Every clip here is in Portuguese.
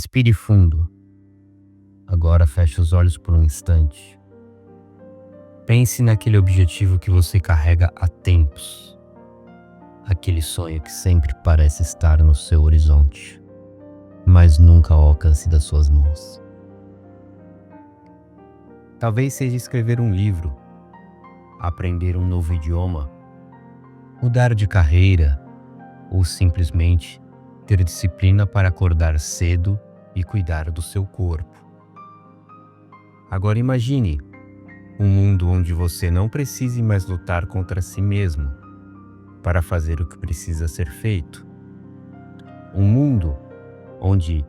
Respire fundo. Agora feche os olhos por um instante. Pense naquele objetivo que você carrega há tempos. Aquele sonho que sempre parece estar no seu horizonte, mas nunca ao alcance das suas mãos. Talvez seja escrever um livro, aprender um novo idioma, mudar de carreira ou simplesmente ter disciplina para acordar cedo e cuidar do seu corpo. Agora imagine um mundo onde você não precise mais lutar contra si mesmo para fazer o que precisa ser feito. Um mundo onde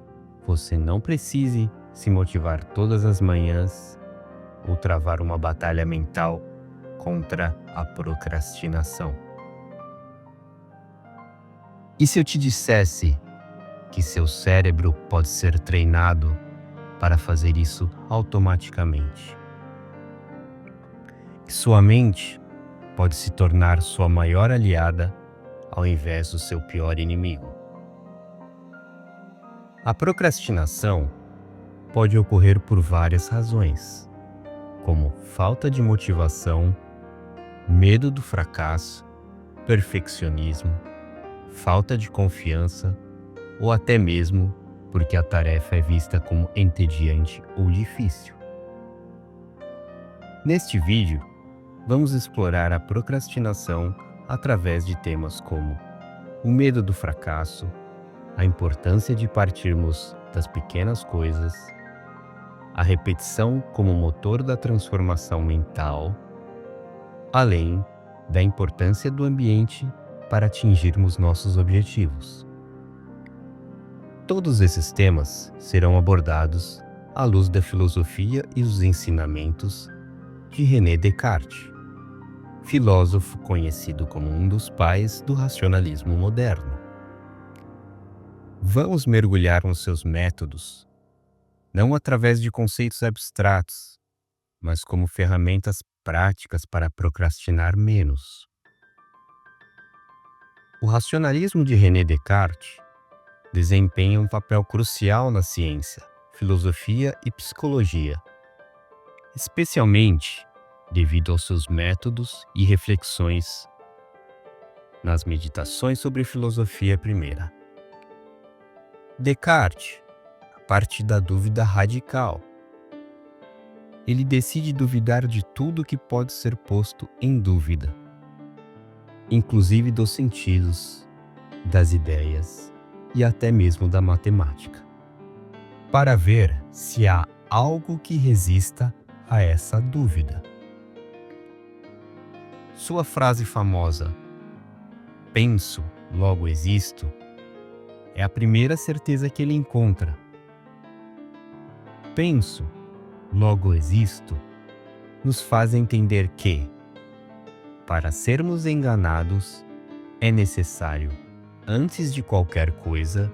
você não precise se motivar todas as manhãs ou travar uma batalha mental contra a procrastinação. E se eu te dissesse que seu cérebro pode ser treinado para fazer isso automaticamente? Que sua mente pode se tornar sua maior aliada ao invés do seu pior inimigo? A procrastinação pode ocorrer por várias razões, como falta de motivação, medo do fracasso, perfeccionismo, falta de confiança ou até mesmo porque a tarefa é vista como entediante ou difícil. Neste vídeo, vamos explorar a procrastinação através de temas como o medo do fracasso, a importância de partirmos das pequenas coisas, a repetição como motor da transformação mental, além da importância do ambiente para atingirmos nossos objetivos. Todos esses temas serão abordados à luz da filosofia e os ensinamentos de René Descartes, filósofo conhecido como um dos pais do racionalismo moderno. Vamos mergulhar nos seus métodos, não através de conceitos abstratos, mas como ferramentas práticas para procrastinar menos. O racionalismo de René Descartes desempenha um papel crucial na ciência, filosofia e psicologia, especialmente devido aos seus métodos e reflexões nas meditações sobre filosofia primeira. Descartes, a partir da dúvida radical, ele decide duvidar de tudo que pode ser posto em dúvida, inclusive dos sentidos, das ideias e até mesmo da matemática, para ver se há algo que resista a essa dúvida. Sua frase famosa, "Penso, logo existo", é a primeira certeza que ele encontra. Penso, logo existo, nos faz entender que, para sermos enganados, é necessário, antes de qualquer coisa,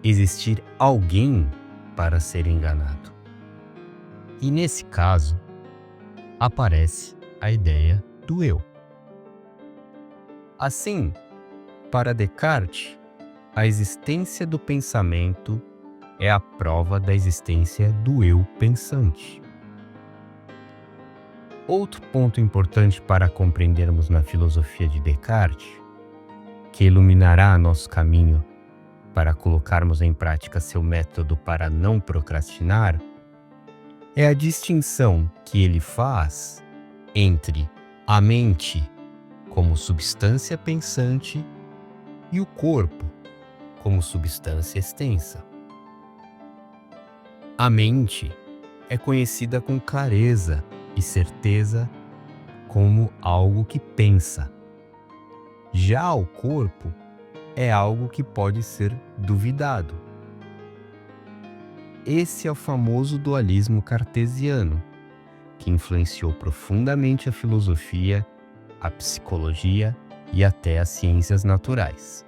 existir alguém para ser enganado. E nesse caso, aparece a ideia do eu. Assim, para Descartes, a existência do pensamento é a prova da existência do eu pensante. Outro ponto importante para compreendermos na filosofia de Descartes, que iluminará nosso caminho para colocarmos em prática seu método para não procrastinar, é a distinção que ele faz entre a mente como substância pensante e o corpo como substância extensa. A mente é conhecida com clareza e certeza como algo que pensa. Já o corpo é algo que pode ser duvidado. Esse é o famoso dualismo cartesiano, que influenciou profundamente a filosofia, a psicologia e até as ciências naturais.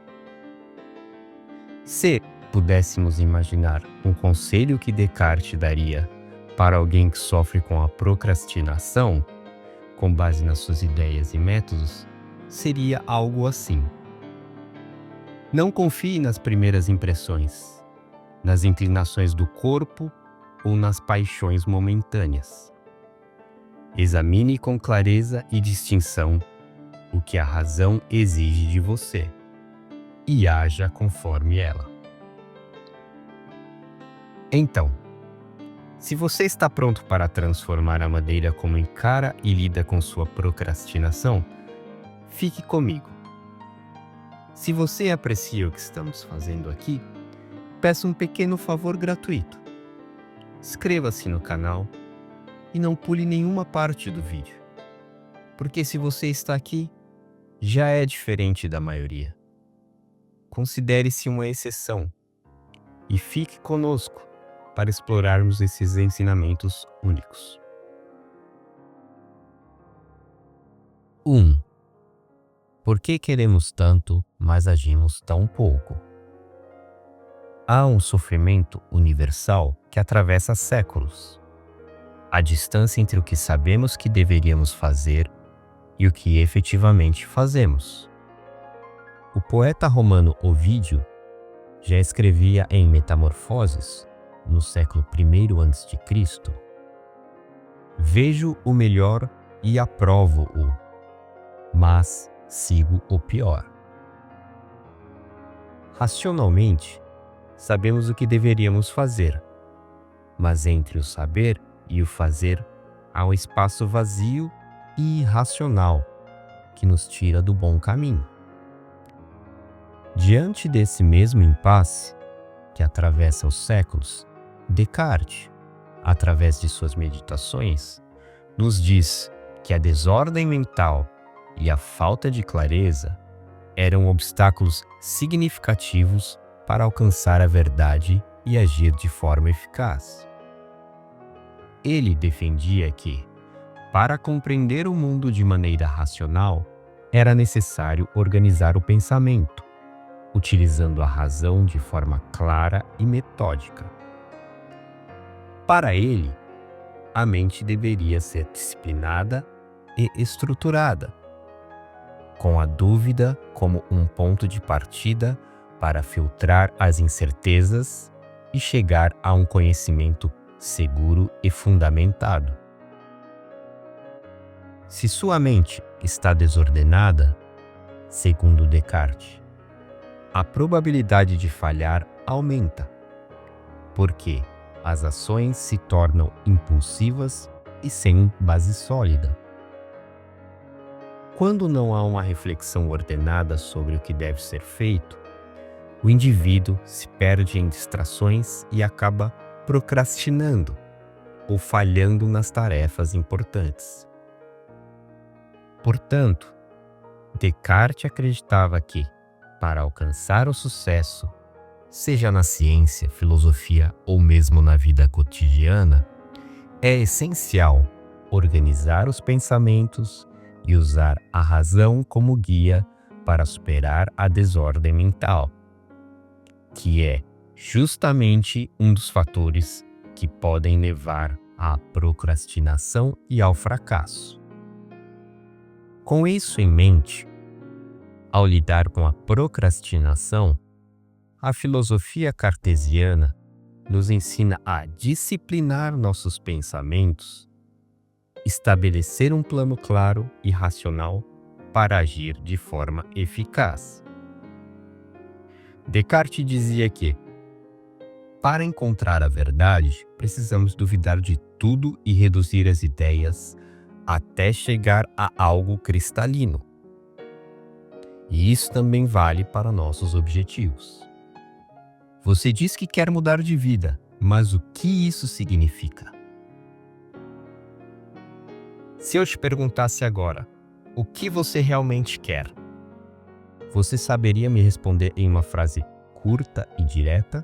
Se pudéssemos imaginar um conselho que Descartes daria para alguém que sofre com a procrastinação, com base nas suas ideias e métodos, seria algo assim: não confie nas primeiras impressões. nas inclinações do corpo ou nas paixões momentâneas. Examine com clareza e distinção o que a razão exige de você e haja conforme ela. Então, se você está pronto para transformar a maneira como encara e lida com sua procrastinação, fique comigo. Se você aprecia o que estamos fazendo aqui, peço um pequeno favor gratuito. Inscreva-se no canal e não pule nenhuma parte do vídeo, porque se você está aqui, já é diferente da maioria. Considere-se uma exceção e fique conosco para explorarmos esses ensinamentos únicos. 1. Por que queremos tanto, mas agimos tão pouco? Há um sofrimento universal que atravessa séculos. A distância entre o que sabemos que deveríamos fazer e o que efetivamente fazemos. O poeta romano Ovídio já escrevia em Metamorfoses, no século I a.C., vejo o melhor e aprovo-o, mas sigo o pior. Racionalmente, sabemos o que deveríamos fazer, mas entre o saber e o fazer há um espaço vazio e irracional que nos tira do bom caminho. Diante desse mesmo impasse que atravessa os séculos, Descartes, através de suas meditações, nos diz que a desordem mental e a falta de clareza eram obstáculos significativos para alcançar a verdade e agir de forma eficaz. Ele defendia que, para compreender o mundo de maneira racional, era necessário organizar o pensamento, utilizando a razão de forma clara e metódica. Para ele, a mente deveria ser disciplinada e estruturada, com a dúvida como um ponto de partida para filtrar as incertezas e chegar a um conhecimento seguro e fundamentado. Se sua mente está desordenada, segundo Descartes, a probabilidade de falhar aumenta, porque as ações se tornam impulsivas e sem base sólida. Quando não há uma reflexão ordenada sobre o que deve ser feito, o indivíduo se perde em distrações e acaba procrastinando ou falhando nas tarefas importantes. Portanto, Descartes acreditava que, para alcançar o sucesso, seja na ciência, filosofia ou mesmo na vida cotidiana, é essencial organizar os pensamentos e usar a razão como guia para superar a desordem mental, que é justamente um dos fatores que podem levar à procrastinação e ao fracasso. Com isso em mente, ao lidar com a procrastinação, a filosofia cartesiana nos ensina a disciplinar nossos pensamentos, estabelecer um plano claro e racional para agir de forma eficaz. Descartes dizia que, para encontrar a verdade, precisamos duvidar de tudo e reduzir as ideias até chegar a algo cristalino. E isso também vale para nossos objetivos. Você diz que quer mudar de vida, mas o que isso significa? Se eu te perguntasse agora, o que você realmente quer? Você saberia me responder em uma frase curta e direta?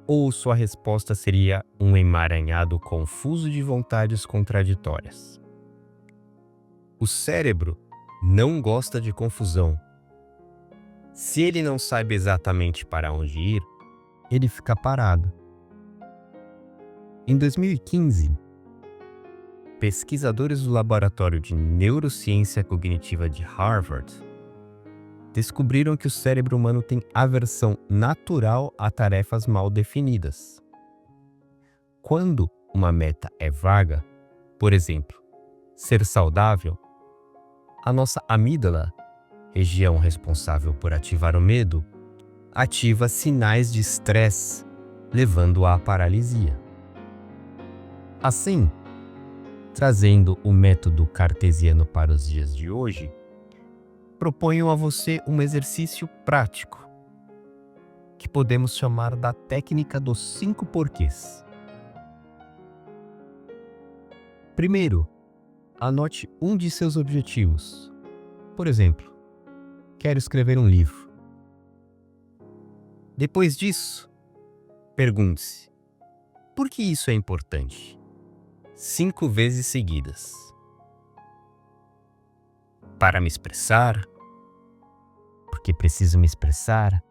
Ou sua resposta seria um emaranhado confuso de vontades contraditórias? O cérebro não gosta de confusão. Se ele não sabe exatamente para onde ir, ele fica parado. Em 2015, pesquisadores do Laboratório de Neurociência Cognitiva de Harvard descobriram que o cérebro humano tem aversão natural a tarefas mal definidas. Quando uma meta é vaga, por exemplo, ser saudável, a nossa amígdala, região responsável por ativar o medo, ativa sinais de estresse, levando à paralisia. Assim, trazendo o método cartesiano para os dias de hoje, proponho a você um exercício prático, que podemos chamar da técnica dos 5 porquês. Primeiro, anote um de seus objetivos. Por exemplo, quero escrever um livro. Depois disso, pergunte-se: por que isso é importante? 5 vezes seguidas. Para me expressar, porque preciso me expressar,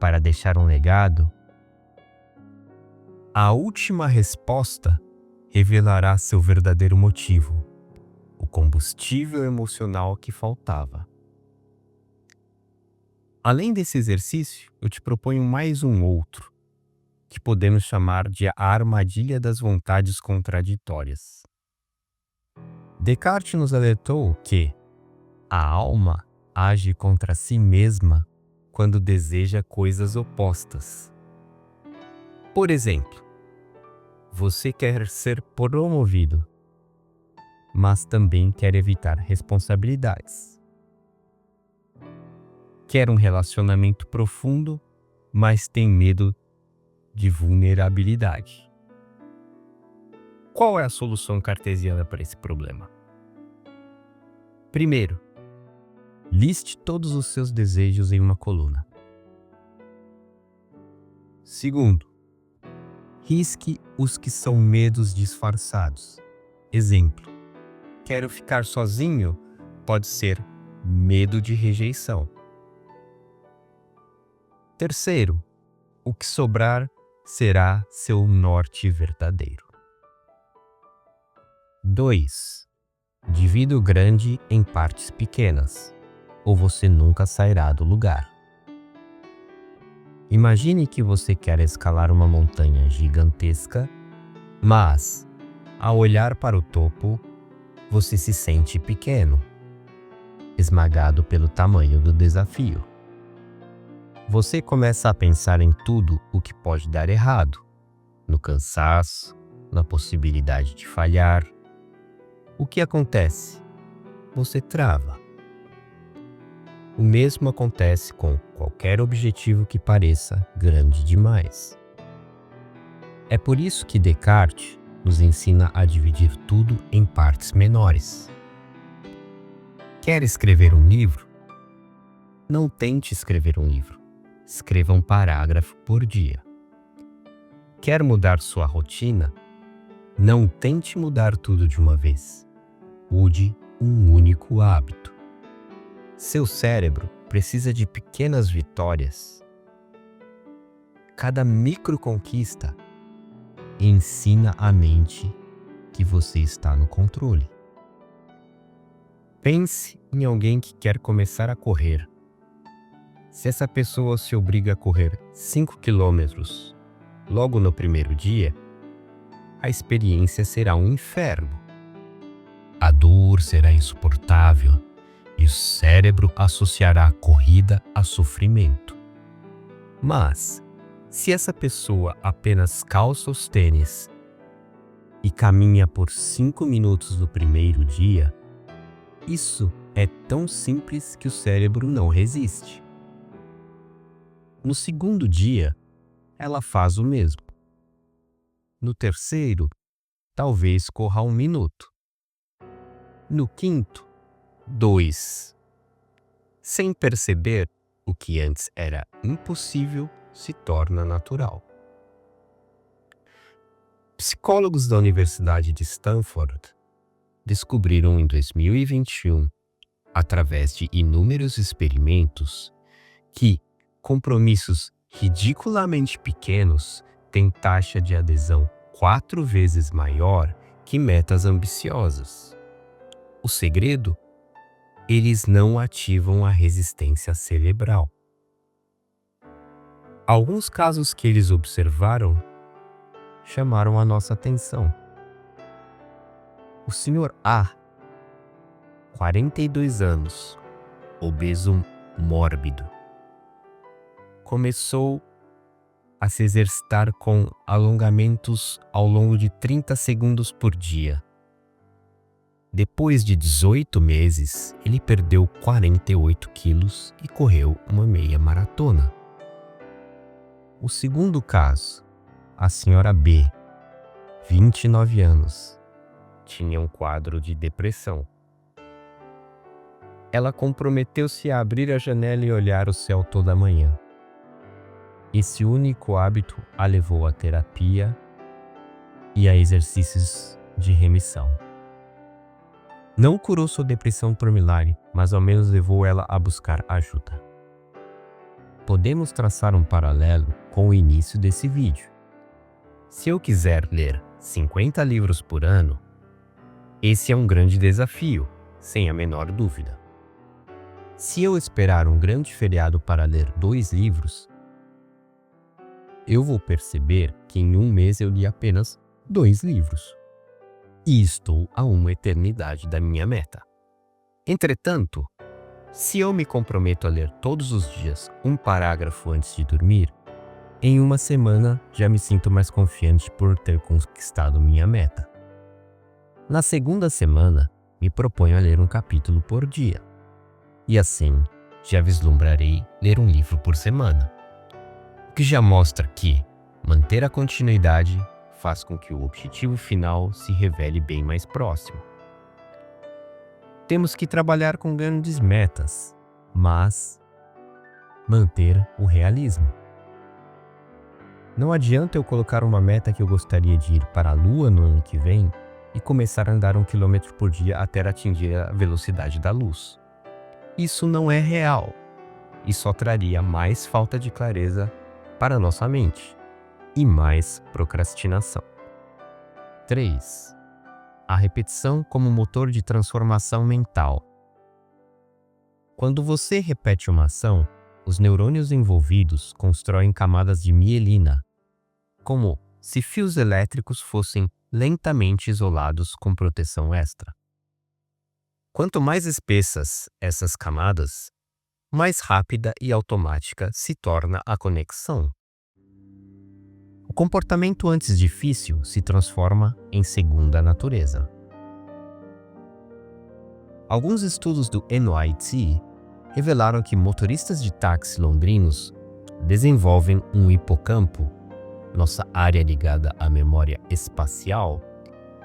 para deixar um legado. A última resposta revelará seu verdadeiro motivo, o combustível emocional que faltava. Além desse exercício, eu te proponho mais um outro, que podemos chamar de a armadilha das vontades contraditórias. Descartes nos alertou que a alma age contra si mesma quando deseja coisas opostas. Por exemplo, você quer ser promovido, mas também quer evitar responsabilidades. Quer um relacionamento profundo, mas tem medo de vulnerabilidade. Qual é a solução cartesiana para esse problema? Primeiro, liste todos os seus desejos em uma coluna. Segundo, risque os que são medos disfarçados. Exemplo: quero ficar sozinho pode ser medo de rejeição. Terceiro, o que sobrar será seu norte verdadeiro. 2. Divida o grande em partes pequenas, ou você nunca sairá do lugar. Imagine que você quer escalar uma montanha gigantesca, mas, ao olhar para o topo, você se sente pequeno, esmagado pelo tamanho do desafio. Você começa a pensar em tudo o que pode dar errado, no cansaço, na possibilidade de falhar. O que acontece? Você trava. O mesmo acontece com qualquer objetivo que pareça grande demais. É por isso que Descartes nos ensina a dividir tudo em partes menores. Quer escrever um livro? Não tente escrever um livro. Escreva um parágrafo por dia. Quer mudar sua rotina? Não tente mudar tudo de uma vez. Mude um único hábito. Seu cérebro precisa de pequenas vitórias. Cada microconquista ensina a mente que você está no controle. Pense em alguém que quer começar a correr. Se essa pessoa se obriga a correr 5 quilômetros logo no primeiro dia, a experiência será um inferno. A dor será insuportável e o cérebro associará a corrida a sofrimento. Mas, se essa pessoa apenas calça os tênis e caminha por 5 minutos no primeiro dia, isso é tão simples que o cérebro não resiste. No segundo dia, ela faz o mesmo. No terceiro, talvez corra 1 minuto. No quinto, 2. Sem perceber, o que antes era impossível se torna natural. Psicólogos da Universidade de Stanford descobriram em 2021, através de inúmeros experimentos, que compromissos ridiculamente pequenos têm taxa de adesão 4 vezes maior que metas ambiciosas. O segredo? eles não ativam a resistência cerebral. Alguns casos que eles observaram chamaram a nossa atenção. O Sr. A, 42 anos, obeso mórbido, começou a se exercitar com alongamentos ao longo de 30 segundos por dia. Depois de 18 meses, ele perdeu 48 quilos e correu uma meia maratona. O segundo caso, a senhora B, 29 anos, tinha um quadro de depressão. Ela comprometeu-se a abrir a janela e olhar o céu toda manhã. Esse único hábito a levou à terapia e a exercícios de remissão. Não curou sua depressão por milagre, mas ao menos levou ela a buscar ajuda. Podemos traçar um paralelo com o início desse vídeo. Se eu quiser ler 50 livros por ano, esse é um grande desafio, sem a menor dúvida. Se eu esperar um grande feriado para ler 2 livros, eu vou perceber que em um mês eu li apenas 2 livros. E estou a uma eternidade da minha meta. Entretanto, se eu me comprometo a ler todos os dias um parágrafo antes de dormir, em uma semana já me sinto mais confiante por ter conquistado minha meta. Na segunda semana, me proponho a ler um capítulo por dia. E assim, já vislumbrarei ler um livro por semana. O que já mostra que manter a continuidade faz com que o objetivo final se revele bem mais próximo. Temos que trabalhar com grandes metas, mas manter o realismo. Não adianta eu colocar uma meta que eu gostaria de ir para a Lua no ano que vem e começar a andar 1 km por dia até atingir a velocidade da luz. Isso não é real e só traria mais falta de clareza para nossa mente e mais procrastinação. 3. A repetição como motor de transformação mental. Quando você repete uma ação, os neurônios envolvidos constroem camadas de mielina, como se fios elétricos fossem lentamente isolados com proteção extra. Quanto mais espessas essas camadas, mais rápida e automática se torna a conexão. O comportamento antes difícil se transforma em segunda natureza. Alguns estudos do NYT revelaram que motoristas de táxi londrinos desenvolvem um hipocampo, nossa área ligada à memória espacial,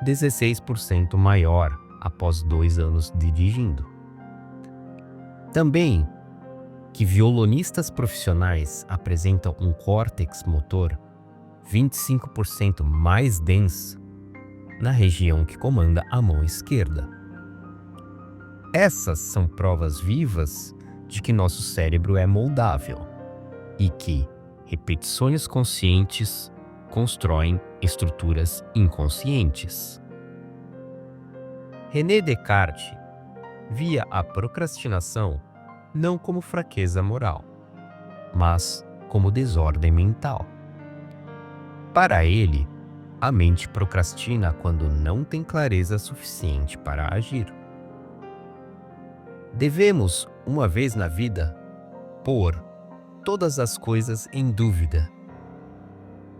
16% maior após 2 anos dirigindo. Também que violonistas profissionais apresentam um córtex motor 25% mais denso na região que comanda a mão esquerda. Essas são provas vivas de que nosso cérebro é moldável e que repetições conscientes constroem estruturas inconscientes. René Descartes via a procrastinação não como fraqueza moral, mas como desordem mental. Para ele, a mente procrastina quando não tem clareza suficiente para agir. Devemos, uma vez na vida, pôr todas as coisas em dúvida,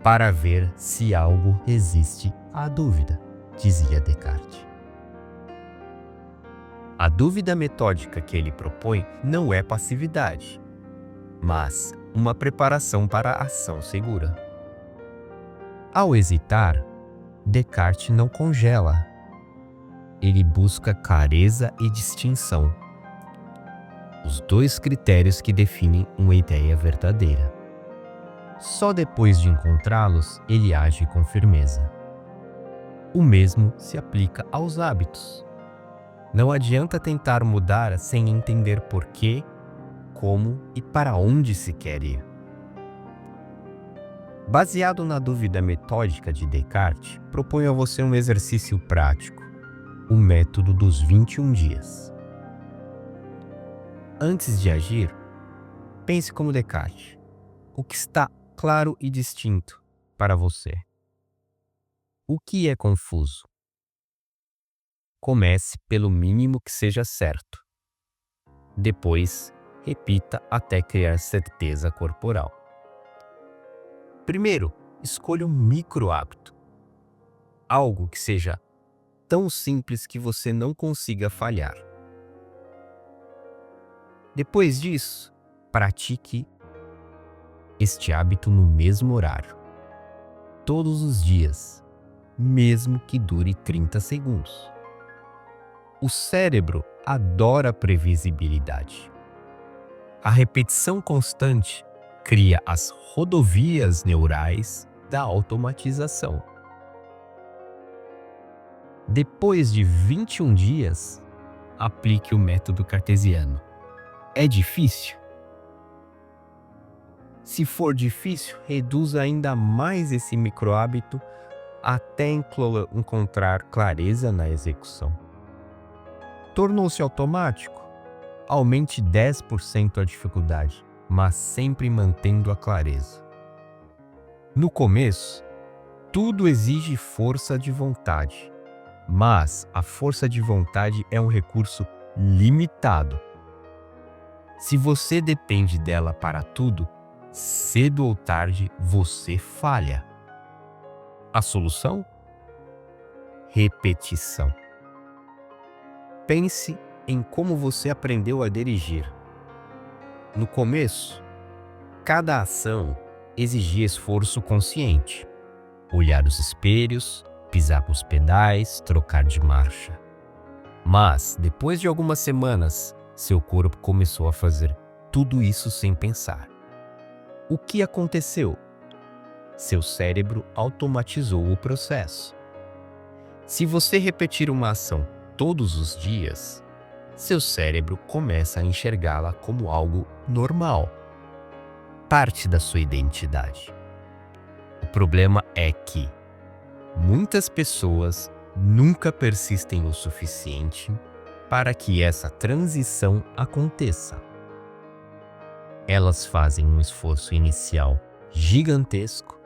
para ver se algo resiste à dúvida, dizia Descartes. A dúvida metódica que ele propõe não é passividade, mas uma preparação para a ação segura. Ao hesitar, Descartes não congela. Ele busca clareza e distinção, os 2 critérios que definem uma ideia verdadeira. Só depois de encontrá-los, ele age com firmeza. O mesmo se aplica aos hábitos. Não adianta tentar mudar sem entender por quê, como e para onde se quer ir. Baseado na dúvida metódica de Descartes, proponho a você um exercício prático, o método dos 21 dias. Antes de agir, pense como Descartes. O que está claro e distinto para você? O que é confuso? Comece pelo mínimo que seja certo. Depois, repita até criar certeza corporal. Primeiro, escolha um micro hábito. Algo que seja tão simples que você não consiga falhar. Depois disso, pratique este hábito no mesmo horário, todos os dias, mesmo que dure 30 segundos. O cérebro adora previsibilidade. A repetição constante cria as rodovias neurais da automatização. Depois de 21 dias, aplique o método cartesiano. É difícil? Se for difícil, reduza ainda mais esse microhábito até encontrar clareza na execução. Tornou-se automático? Aumente 10% a dificuldade, mas sempre mantendo a clareza. No começo, tudo exige força de vontade, mas a força de vontade é um recurso limitado. Se você depende dela para tudo, cedo ou tarde você falha. A solução? Repetição. Pense em como você aprendeu a dirigir. No começo, cada ação exigia esforço consciente. Olhar os espelhos, pisar nos pedais, trocar de marcha. Mas, depois de algumas semanas, seu corpo começou a fazer tudo isso sem pensar. O que aconteceu? Seu cérebro automatizou o processo. Se você repetir uma ação todos os dias, seu cérebro começa a enxergá-la como algo normal, parte da sua identidade. O problema é que muitas pessoas nunca persistem o suficiente para que essa transição aconteça. Elas fazem um esforço inicial gigantesco,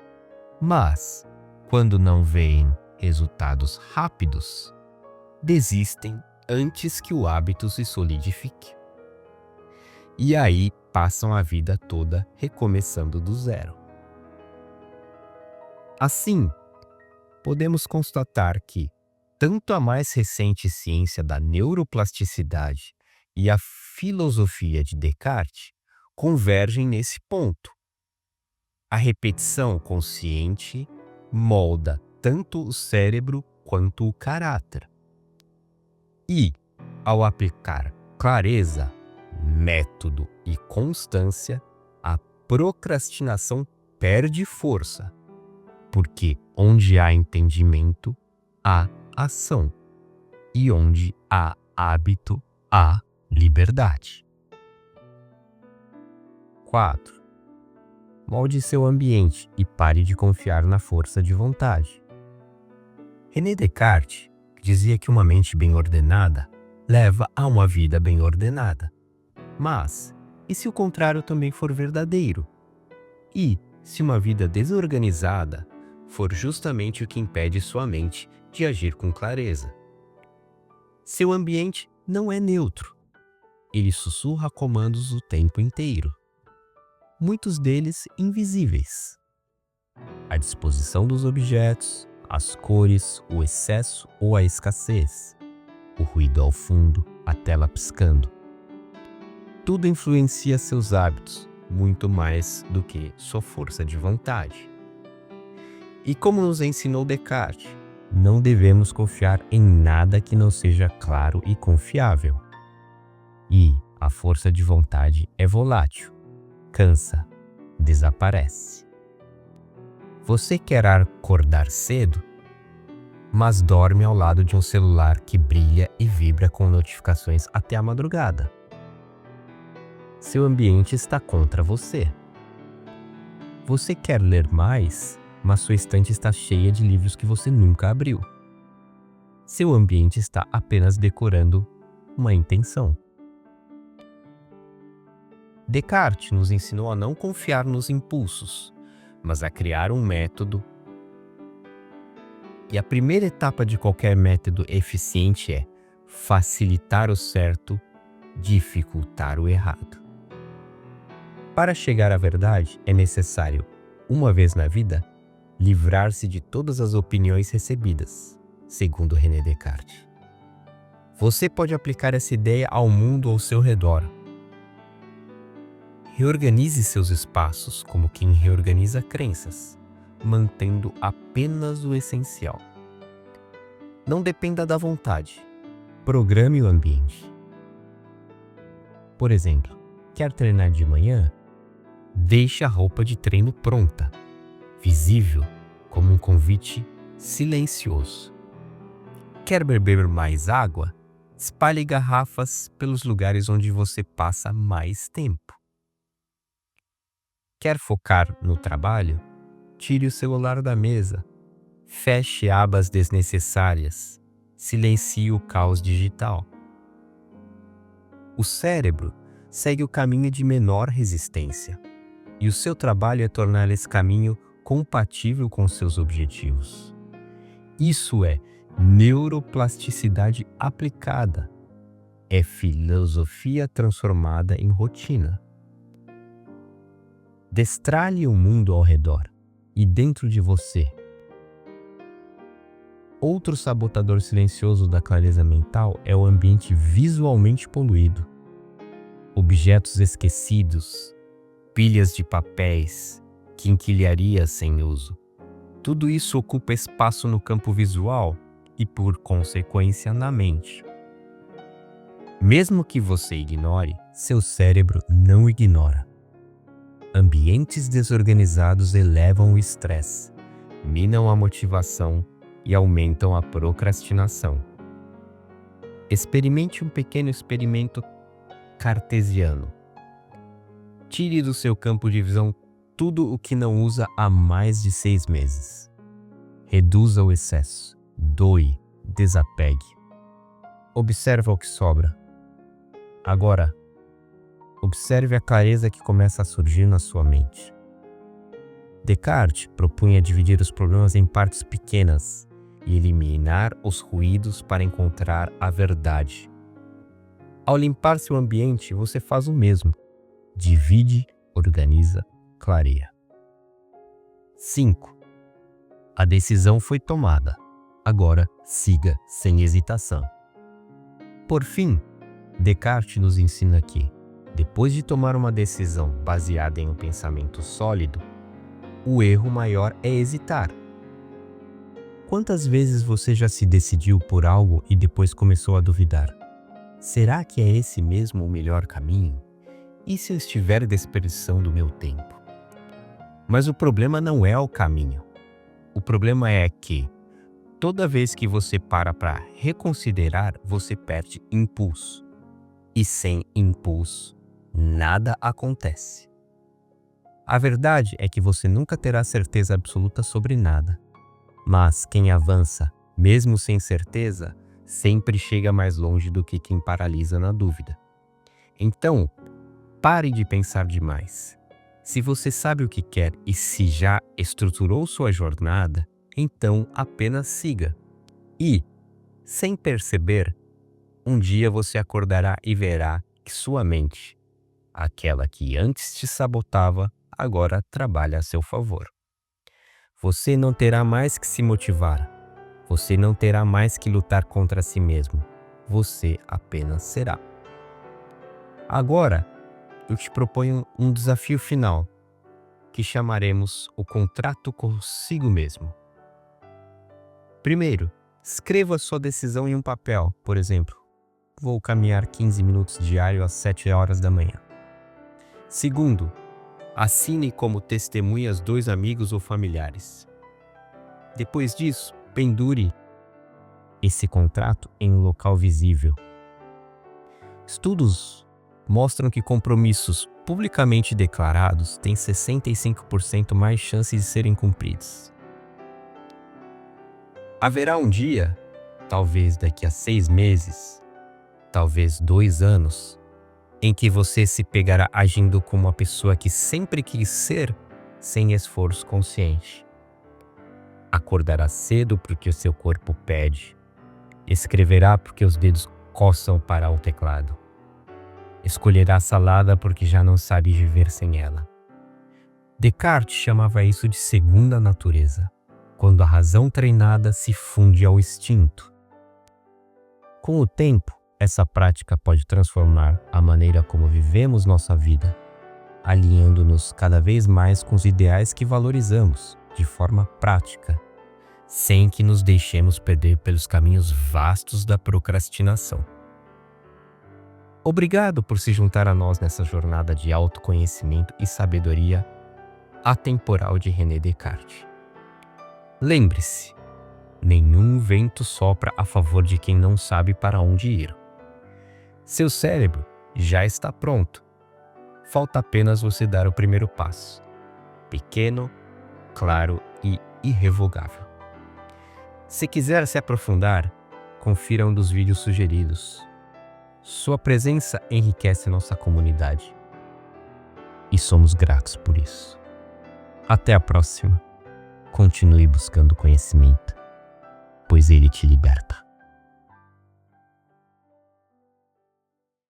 mas, quando não veem resultados rápidos, desistem antes que o hábito se solidifique. E aí passam a vida toda recomeçando do zero. Assim, podemos constatar que tanto a mais recente ciência da neuroplasticidade e a filosofia de Descartes convergem nesse ponto. A repetição consciente molda tanto o cérebro quanto o caráter. E, ao aplicar clareza, método e constância, a procrastinação perde força, porque onde há entendimento, há ação, e onde há hábito, há liberdade. 4. Molde seu ambiente e pare de confiar na força de vontade. René Descartes dizia que uma mente bem ordenada leva a uma vida bem ordenada. Mas, e se o contrário também for verdadeiro? E se uma vida desorganizada for justamente o que impede sua mente de agir com clareza? Seu ambiente não é neutro. Ele sussurra comandos o tempo inteiro, muitos deles invisíveis. A disposição dos objetos, as cores, o excesso ou a escassez, o ruído ao fundo, a tela piscando. Tudo influencia seus hábitos, muito mais do que sua força de vontade. E como nos ensinou Descartes, não devemos confiar em nada que não seja claro e confiável. E a força de vontade é volátil, cansa, desaparece. Você quer acordar cedo, mas dorme ao lado de um celular que brilha e vibra com notificações até a madrugada. Seu ambiente está contra você. Você quer ler mais, mas sua estante está cheia de livros que você nunca abriu. Seu ambiente está apenas decorando uma intenção. Descartes nos ensinou a não confiar nos impulsos, mas a criar um método. E a primeira etapa de qualquer método eficiente é facilitar o certo, dificultar o errado. Para chegar à verdade, é necessário, uma vez na vida, livrar-se de todas as opiniões recebidas, segundo René Descartes. Você pode aplicar essa ideia ao mundo ao seu redor. Reorganize seus espaços como quem reorganiza crenças, mantendo apenas o essencial. Não dependa da vontade. Programe o ambiente. Por exemplo, quer treinar de manhã? Deixe a roupa de treino pronta, visível, como um convite silencioso. Quer beber mais água? Espalhe garrafas pelos lugares onde você passa mais tempo. Quer focar no trabalho? Tire o celular da mesa. Feche abas desnecessárias. Silencie o caos digital. O cérebro segue o caminho de menor resistência, e o seu trabalho é tornar esse caminho compatível com seus objetivos. Isso é neuroplasticidade aplicada. É filosofia transformada em rotina. Destralhe o mundo ao redor e dentro de você. Outro sabotador silencioso da clareza mental é o ambiente visualmente poluído. Objetos esquecidos, pilhas de papéis, quinquilharias sem uso. Tudo isso ocupa espaço no campo visual e, por consequência, na mente. Mesmo que você ignore, seu cérebro não ignora. Ambientes desorganizados elevam o estresse, minam a motivação e aumentam a procrastinação. Experimente um pequeno experimento cartesiano. Tire do seu campo de visão tudo o que não usa há mais de 6 meses. Reduza o excesso, doe, desapegue. Observa o que sobra. Agora, observe a clareza que começa a surgir na sua mente. Descartes propunha dividir os problemas em partes pequenas e eliminar os ruídos para encontrar a verdade. Ao limpar seu ambiente, você faz o mesmo. Divide, organiza, clareia. 5. A decisão foi tomada. Agora, siga sem hesitação. Por fim, Descartes nos ensina que, depois de tomar uma decisão baseada em um pensamento sólido, o erro maior é hesitar. Quantas vezes você já se decidiu por algo e depois começou a duvidar? Será que é esse mesmo o melhor caminho? E se eu estiver desperdiçando meu tempo? Mas o problema não é o caminho. O problema é que, toda vez que você para reconsiderar, você perde impulso. E sem impulso, nada acontece. A verdade é que você nunca terá certeza absoluta sobre nada. Mas quem avança, mesmo sem certeza, sempre chega mais longe do que quem paralisa na dúvida. Então, pare de pensar demais. Se você sabe o que quer e se já estruturou sua jornada, então apenas siga. E, sem perceber, um dia você acordará e verá que sua mente, aquela que antes te sabotava, agora trabalha a seu favor. Você não terá mais que se motivar. Você não terá mais que lutar contra si mesmo. Você apenas será. Agora, eu te proponho um desafio final, que chamaremos o contrato consigo mesmo. Primeiro, escreva sua decisão em um papel, por exemplo. Vou caminhar 15 minutos diário às 7 horas da manhã. Segundo, assine como testemunhas 2 amigos ou familiares. Depois disso, pendure esse contrato em um local visível. Estudos mostram que compromissos publicamente declarados têm 65% mais chances de serem cumpridos. Haverá um dia, talvez daqui a 6 meses, talvez 2 anos, em que você se pegará agindo como uma pessoa que sempre quis ser, sem esforço consciente. Acordará cedo porque o seu corpo pede. Escreverá porque os dedos coçam para o teclado. Escolherá a salada porque já não sabe viver sem ela. Descartes chamava isso de segunda natureza, quando a razão treinada se funde ao instinto. Com o tempo, essa prática pode transformar a maneira como vivemos nossa vida, alinhando-nos cada vez mais com os ideais que valorizamos, de forma prática, sem que nos deixemos perder pelos caminhos vastos da procrastinação. Obrigado por se juntar a nós nessa jornada de autoconhecimento e sabedoria atemporal de René Descartes. Lembre-se, nenhum vento sopra a favor de quem não sabe para onde ir. Seu cérebro já está pronto. Falta apenas você dar o primeiro passo. Pequeno, claro e irrevogável. Se quiser se aprofundar, confira um dos vídeos sugeridos. Sua presença enriquece nossa comunidade. E somos gratos por isso. Até a próxima. Continue buscando conhecimento, pois ele te liberta.